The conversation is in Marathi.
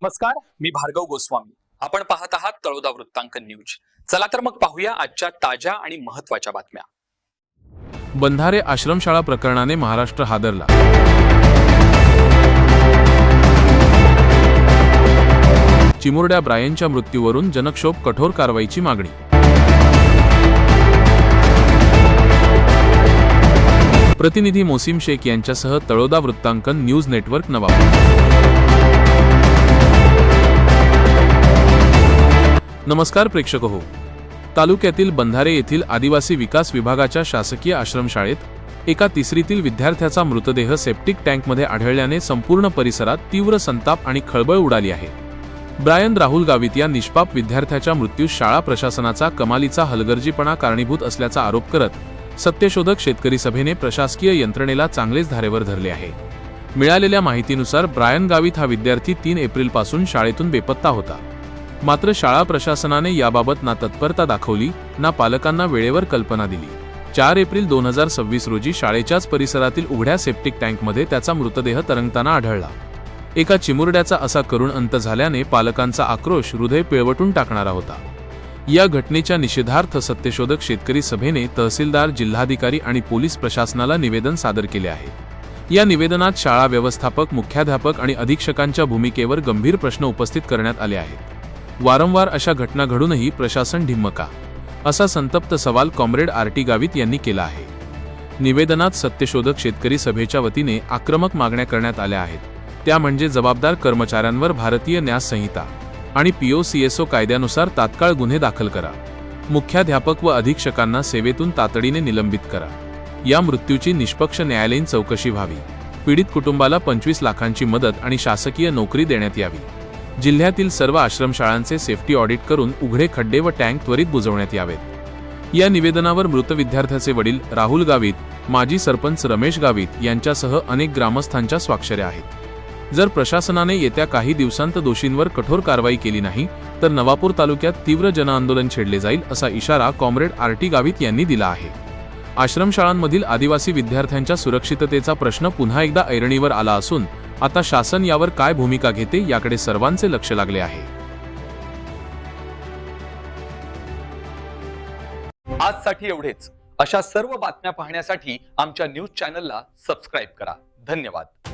नमस्कार, मी भार्गव गोस्वामी. आपण पाहत आहात तळोदा वृत्तांकन न्यूज. चला तर मग पाहूया आजच्या ताज्या आणि महत्त्वाच्या बातम्या. बंधारे आश्रमशाळा प्रकरणाने महाराष्ट्र हादरला. चिमुरड्या ब्रायनच्या मृत्यूवरून जनक्षोभ, कठोर कारवाईची मागणी. प्रतिनिधी मोसीम शेख यांच्यासह तळोदा वृत्तांकन न्यूज नेटवर्क, नवापूर. नमस्कार प्रेक्षक हो. तालुक्यातील बंधारे येथील आदिवासी विकास विभागाच्या शासकीय आश्रमशाळेत एका तिसरीतील विद्यार्थ्याचा मृतदेह सेप्टिक टँकमध्ये आढळल्याने संपूर्ण परिसरात तीव्र संताप आणि खळबळ उडाली आहे. ब्रायन राहुल गावित या निष्पाप विद्यार्थ्याच्या मृत्यूस शाळा प्रशासनाचा कमालीचा हलगर्जीपणा कारणीभूत असल्याचा आरोप करत सत्यशोधक शेतकरी सभेने प्रशासकीय यंत्रणेला चांगलेच धारेवर धरले आहे. मिळालेल्या माहितीनुसार ब्रायन गावित हा विद्यार्थी 3 एप्रिलपासून शाळेतून बेपत्ता होता. मात्र शाळा प्रशासनाने याबाबत ना तत्परता दाखवली ना पालकांना वेळेवर कल्पना दिली. 4 एप्रिल 2026 रोजी शाळेच्याच परिसरातील उघड्या सेप्टिक टँकमध्ये त्याचा मृतदेह तरंगताना आढळला. एका चिमुरड्याचा असा करुण अंत झाल्याने पालकांचा आक्रोश हृदय पिळवटून टाकणारा होता. या घटनेच्या निषेधार्थ सत्यशोधक शेतकरी सभेने तहसीलदार, जिल्हाधिकारी आणि पोलीस प्रशासनाला निवेदन सादर केले आहे. या निवेदनात शाळा व्यवस्थापक, मुख्याध्यापक आणि अधीक्षकांच्या भूमिकेवर गंभीर प्रश्न उपस्थित करण्यात आले आहेत. वारंवार अशा घटना घडूनही प्रशासन ढिम्म का, असा संतप्त सवाल कॉम्रेड आर.टी. गावित यांनी केला आहे. निवेदनात सत्यशोधक शेतकरी सभेच्या वतीने आक्रमक मागण्या करण्यात आल्या आहेत. त्या म्हणजे जबाबदार कर्मचाऱ्यांवर भारतीय न्यास संहिता आणि POCSO कायद्यानुसार तात्काळ गुन्हे दाखल करा. मुख्याध्यापक व अधीक्षकांना सेवेतून तातडीने निलंबित करा. या मृत्यूची निष्पक्ष न्यायालयीन चौकशी व्हावी. पीडित कुटुंबाला 25 लाखांची मदत आणि शासकीय नोकरी देण्यात यावी. जिल्ह्यातील सर्व आश्रमशाळांचे सेफ्टी ऑडिट करून उघडे खड्डे व टँक त्वरित बुजवण्यात यावेत. या निवेदनावर मृत विद्यार्थ्याचे वडील राहुल गावित, माजी सरपंच रमेश गावित यांच्यासह अनेक ग्रामस्थांच्या स्वाक्षऱ्या आहेत. जर प्रशासनाने येत्या काही दिवसांत दोषींवर कठोर कारवाई केली नाही तर नवापूर तालुक्यात तीव्र जनआंदोलन छेडले जाईल, असा इशारा कॉम्रेड आर.टी. गावित यांनी दिला आहे. आश्रमशाळांमधील आदिवासी विद्यार्थ्यांच्या सुरक्षिततेचा प्रश्न पुन्हा एकदा ऐरणीवर आला असून आता शासन यावर काय भूमिका घेते याकडे सर्वांचे लक्ष लागले आहे. आजसाठी एवढेच. अशा सर्व बातम्या पाहण्यासाठी आमच्या न्यूज चॅनलला सबस्क्राईब करा. धन्यवाद.